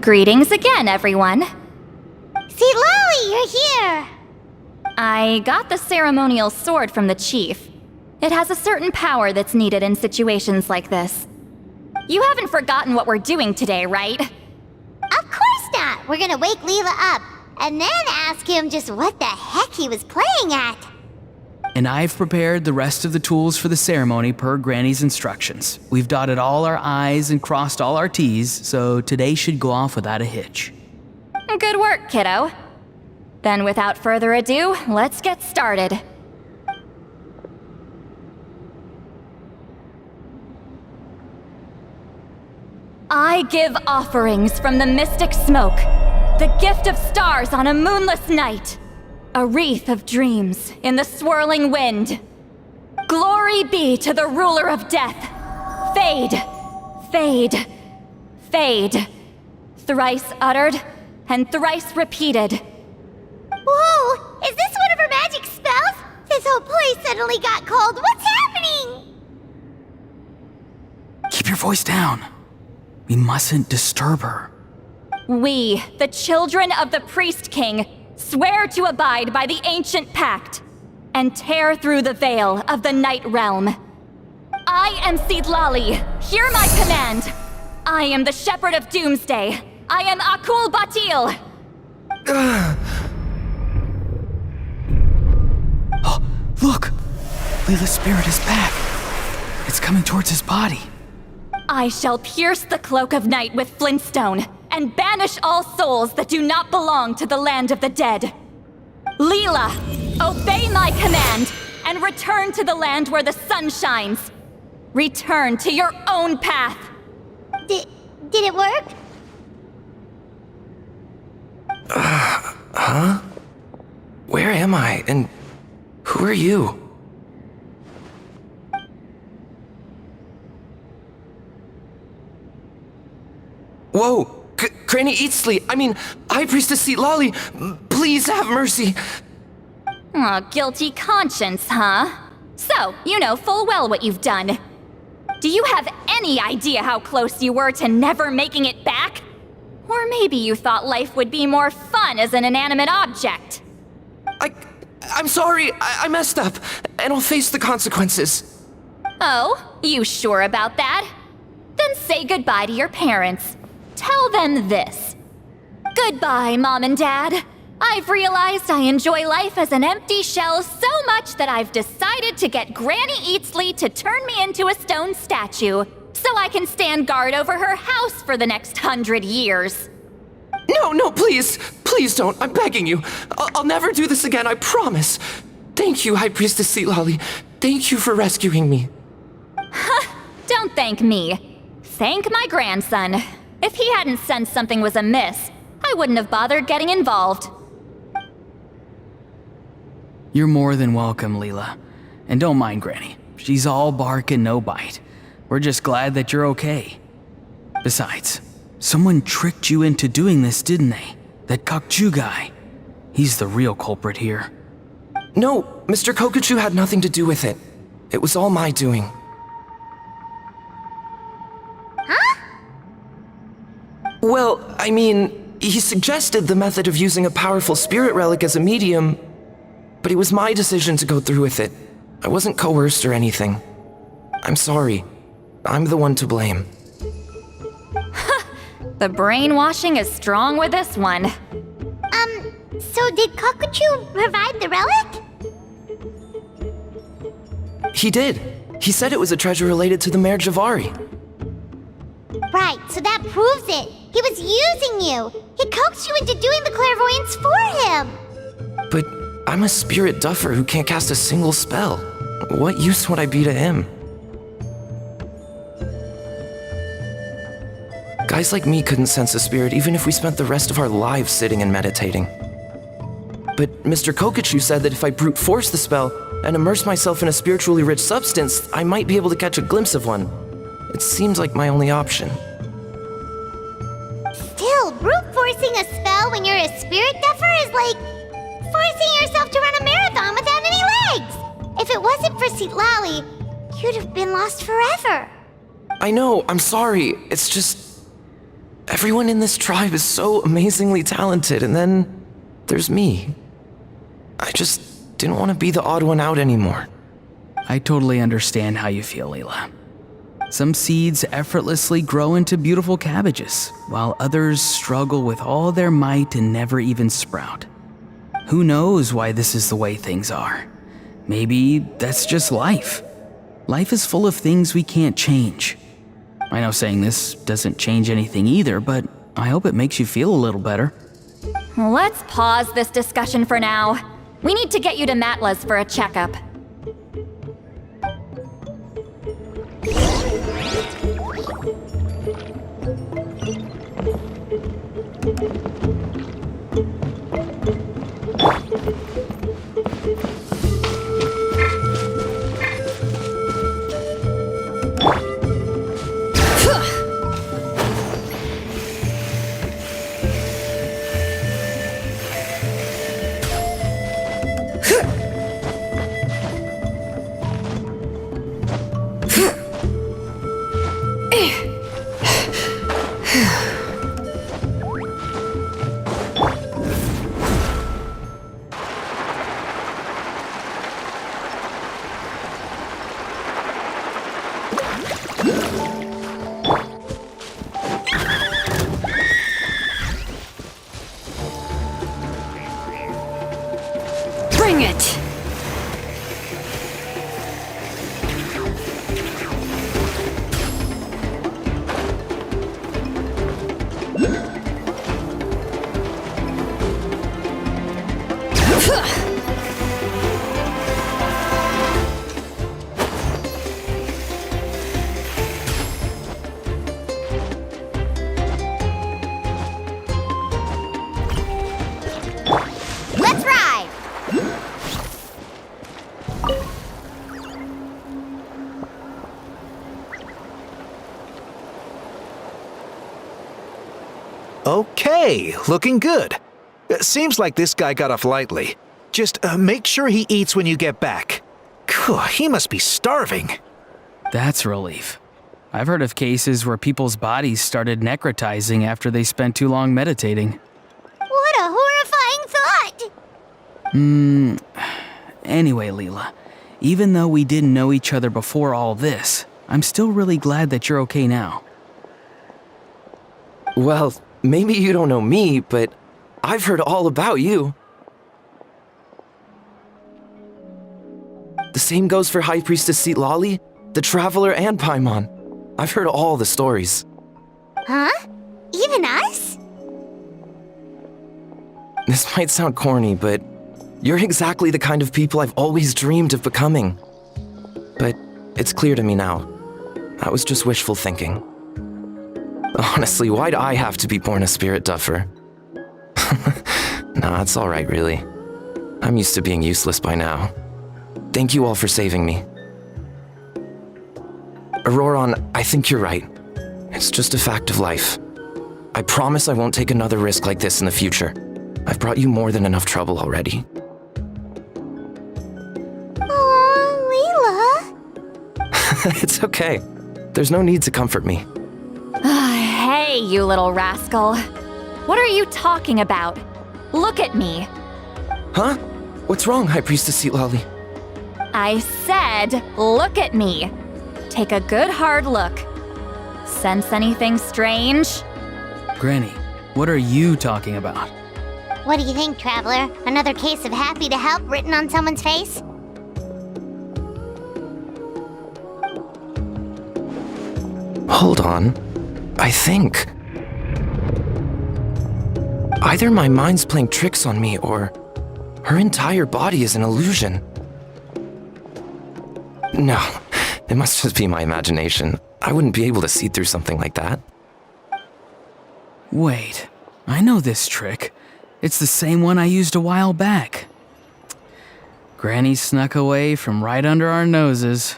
Greetings again, everyone. Citlali, you're here! I got the ceremonial sword from the chief. It has a certain power that's needed in situations like this. You haven't forgotten what we're doing today, right? Of course not! We're gonna wake Leela up, and then ask him just what the heck he was playing at. And I've prepared the rest of the tools for the ceremony per Granny's instructions. We've dotted all our I's and crossed all our T's, so today should go off without a hitch. Good work, kiddo. Then without further ado, let's get started. I give offerings from the mystic smoke, the gift of stars on a moonless night, a wreath of dreams in the swirling wind. Glory be to the ruler of death. Fade, fade, fade. Thrice uttered and thrice repeated. Whoa! Is this one of her magic spells? This whole place suddenly got cold. What's happening? Keep your voice down. We mustn't disturb her. We, the children of the Priest King, swear to abide by the ancient pact and tear through the veil of the Night Realm. I am Citlali. Hear my command. I am the Shepherd of Doomsday. I am Akul Batil. Oh, look! Leela's spirit is back. It's coming towards his body. I shall pierce the cloak of night with flintstone and banish all souls that do not belong to the land of the dead. Leela, obey my command and return to the land where the sun shines. Return to your own path. Did it work? Huh? Where am I, and who are you? Whoa! Granny Citlali, High Priestess Citlali, please have mercy! Oh, guilty conscience, huh? So, you know full well what you've done. Do you have any idea how close you were to never making it back? Or maybe you thought life would be more fun as an inanimate object. I'm sorry, I messed up, and I'll face the consequences. Oh, you sure about that? Then say goodbye to your parents. Tell them this. Goodbye, Mom and Dad. I've realized I enjoy life as an empty shell so much that I've decided to get Granny Citlali to turn me into a stone statue, so I can stand guard over her house for the next 100 years. No, please! Please don't, I'm begging you. I'll never do this again, I promise. Thank you, High Priestess Citlali. Thank you for rescuing me. Don't thank me. Thank my grandson. If he hadn't sensed something was amiss, I wouldn't have bothered getting involved. You're more than welcome, Leela. And don't mind Granny. She's all bark and no bite. We're just glad that you're okay. Besides, someone tricked you into doing this, didn't they? That Kokchu guy. He's the real culprit here. No, Mr. Kokuchu had nothing to do with it. It was all my doing. Huh? Well, he suggested the method of using a powerful spirit relic as a medium, but it was my decision to go through with it. I wasn't coerced or anything. I'm sorry. I'm the one to blame. The brainwashing is strong with this one. So did Kokuchu provide the relic? He did. He said it was a treasure related to the Mare Javari. Right, so that proves it. He was using you. He coaxed you into doing the clairvoyance for him. But I'm a spirit duffer who can't cast a single spell. What use would I be to him? Guys like me couldn't sense a spirit even if we spent the rest of our lives sitting and meditating. But Mr. Kokuchu said that if I brute force the spell and immerse myself in a spiritually rich substance, I might be able to catch a glimpse of one. It seems like my only option. Still, brute forcing a spell when you're a spirit duffer is like forcing yourself to run a marathon without any legs. If it wasn't for Citlali, you'd have been lost forever. I know, I'm sorry. It's just... Everyone in this tribe is so amazingly talented, and then there's me. I just didn't want to be the odd one out anymore. I totally understand how you feel, Leela. Some seeds effortlessly grow into beautiful cabbages, while others struggle with all their might and never even sprout. Who knows why this is the way things are? Maybe that's just life. Life is full of things we can't change. I know saying this doesn't change anything either, but I hope it makes you feel a little better. Let's pause this discussion for now. We need to get you to Matla's for a checkup. Bring it! Let's ride! Okay, looking good. Seems like this guy got off lightly. Just make sure he eats when you get back. Phew, he must be starving. That's a relief. I've heard of cases where people's bodies started necrotizing after they spent too long meditating. What a horrifying thought! Anyway, Leela, even though we didn't know each other before all this, I'm still really glad that you're okay now. Well, maybe you don't know me, but I've heard all about you. The same goes for High Priestess Citlali, the Traveler, and Paimon. I've heard all the stories. Huh? Even us? This might sound corny, but you're exactly the kind of people I've always dreamed of becoming. But it's clear to me now. That was just wishful thinking. Honestly, why'd I have to be born a spirit duffer? Nah, it's alright, really. I'm used to being useless by now. Thank you all for saving me. Ororon, I think you're right. It's just a fact of life. I promise I won't take another risk like this in the future. I've brought you more than enough trouble already. Aw, Leela. It's okay. There's no need to comfort me. Hey, you little rascal. What are you talking about? Look at me. Huh? What's wrong, High Priestess Citlali? I said, look at me. Take a good hard look. Sense anything strange? Granny, what are you talking about? What do you think, Traveler? Another case of happy to help written on someone's face? Hold on. I think. Either my mind's playing tricks on me, or her entire body is an illusion. No, it must just be my imagination. I wouldn't be able to see through something like that. Wait, I know this trick. It's the same one I used a while back. Granny snuck away from right under our noses.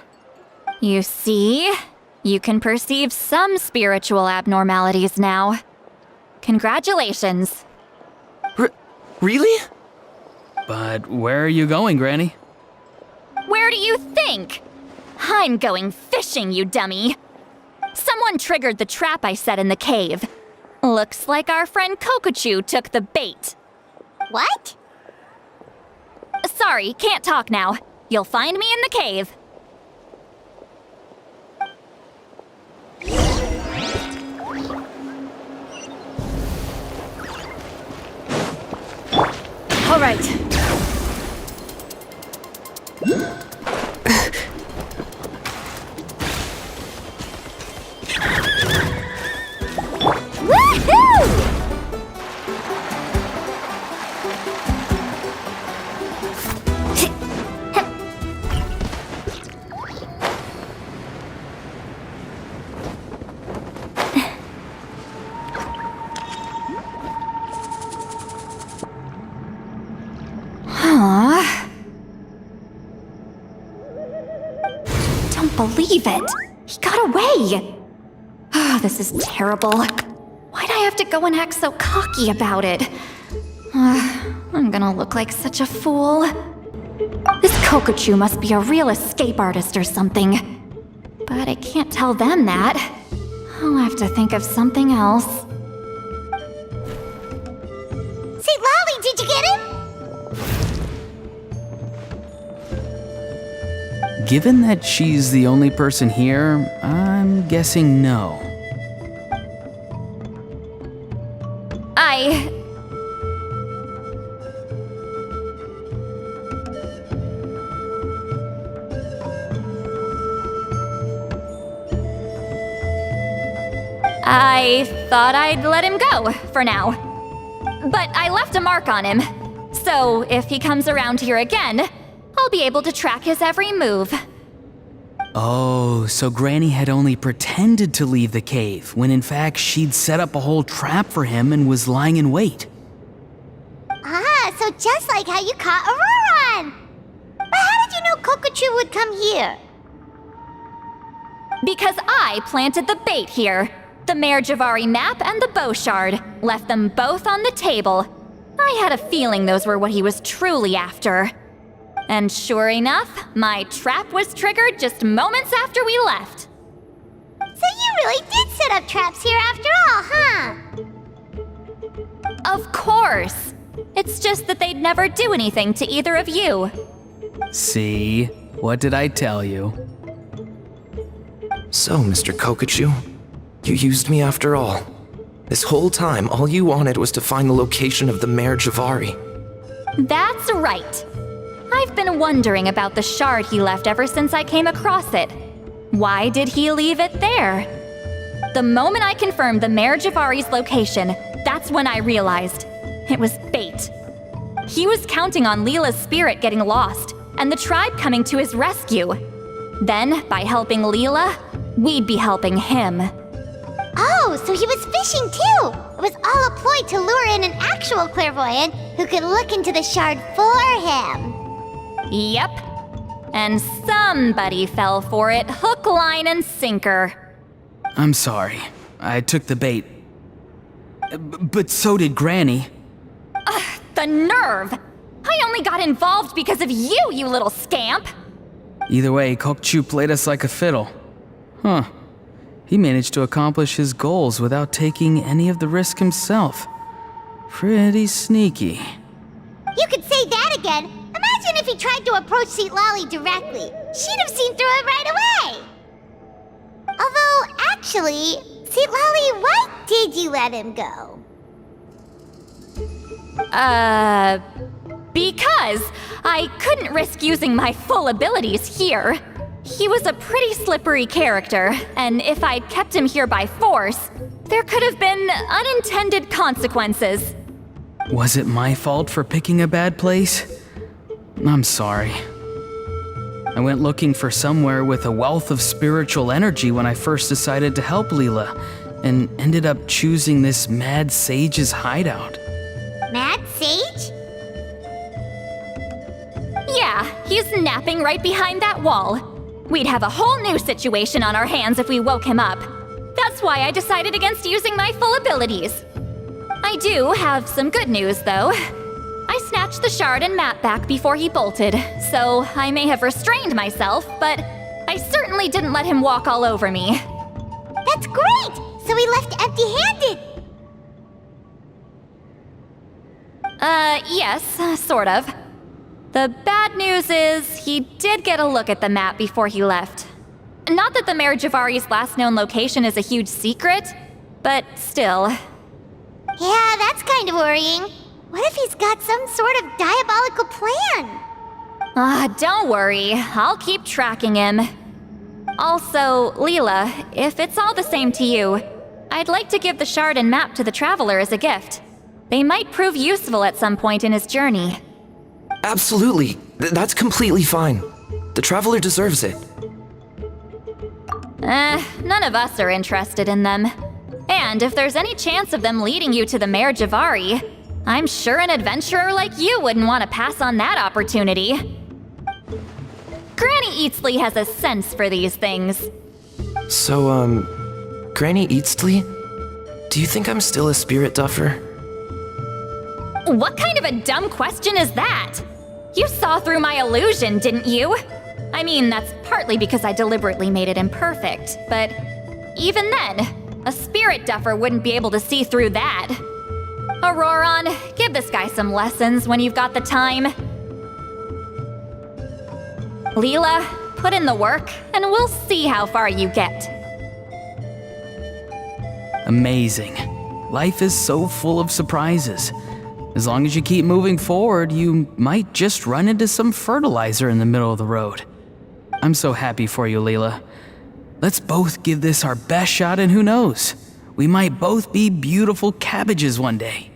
You see? You can perceive some spiritual abnormalities now. Congratulations. Really? But where are you going, Granny? Where do you think? I'm going fishing, you dummy. Someone triggered the trap I set in the cave. Looks like our friend Kokochu took the bait. What? Sorry, can't talk now. You'll find me in the cave. All right. Woohoo! Don't believe it. He got away. Oh, this is terrible. Why'd I have to go and act so cocky about it? I'm gonna look like such a fool. This Kokochu must be a real escape artist or something. But I can't tell them that. I'll have to think of something else. Citlali, did you get him? Given that she's the only person here, I'm guessing no. I thought I'd let him go, for now. But I left a mark on him. So if he comes around here again, I'll be able to track his every move. Oh, so Granny had only pretended to leave the cave, when in fact she'd set up a whole trap for him and was lying in wait. Ah, so just like how you caught Ororon! But how did you know Kokochu would come here? Because I planted the bait here. The Mare Javari map and the bow shard. Left them both on the table. I had a feeling those were what he was truly after. And sure enough, my trap was triggered just moments after we left. So you really did set up traps here after all, huh? Of course. It's just that they'd never do anything to either of you. See? What did I tell you? So, Mr. Kokochu, you used me after all. This whole time, all you wanted was to find the location of the Mare Javari. That's right. I've been wondering about the shard he left ever since I came across it. Why did he leave it there? The moment I confirmed the Mare Javari's location, that's when I realized it was bait. He was counting on Leela's spirit getting lost and the tribe coming to his rescue. Then, by helping Leela, we'd be helping him. Oh, so he was fishing too! It was all a ploy to lure in an actual clairvoyant who could look into the shard for him. Yep. And somebody fell for it, hook, line, and sinker. I'm sorry. I took the bait. But so did Granny. The nerve! I only got involved because of you, you little scamp! Either way, Kokchu played us like a fiddle. Huh. He managed to accomplish his goals without taking any of the risk himself. Pretty sneaky. You could say that again! Imagine if he tried to approach Citlali directly. She'd have seen through it right away! Although, actually, Citlali, why did you let him go? Because I couldn't risk using my full abilities here. He was a pretty slippery character, and if I'd kept him here by force, there could have been unintended consequences. Was it my fault for picking a bad place? I'm sorry. I went looking for somewhere with a wealth of spiritual energy when I first decided to help Leela, and ended up choosing this mad sage's hideout. Mad Sage? Yeah, he's napping right behind that wall. We'd have a whole new situation on our hands if we woke him up. That's why I decided against using my full abilities. I do have some good news, though. I snatched the shard and map back before he bolted, so I may have restrained myself, but I certainly didn't let him walk all over me. That's great! So he left empty-handed! Yes, sort of. The bad news is he did get a look at the map before he left. Not that the Mayor Javari's last known location is a huge secret, but still. Yeah, that's kind of worrying. What if he's got some sort of diabolical plan? Don't worry, I'll keep tracking him. Also, Leela, if it's all the same to you, I'd like to give the shard and map to the Traveler as a gift. They might prove useful at some point in his journey. Absolutely. That's completely fine. The Traveler deserves it. None of us are interested in them. And if there's any chance of them leading you to the Mayor Javari, I'm sure an adventurer like you wouldn't want to pass on that opportunity. Granny Citlali has a sense for these things. So, Granny Citlali? Do you think I'm still a spirit duffer? What kind of a dumb question is that? You saw through my illusion, didn't you? I mean, that's partly because I deliberately made it imperfect, but even then, a spirit duffer wouldn't be able to see through that. Ororon, give this guy some lessons when you've got the time. Leela, put in the work, and we'll see how far you get. Amazing. Life is so full of surprises. As long as you keep moving forward, you might just run into some fertilizer in the middle of the road. I'm so happy for you, Leela. Let's both give this our best shot, and who knows? We might both be beautiful cabbages one day.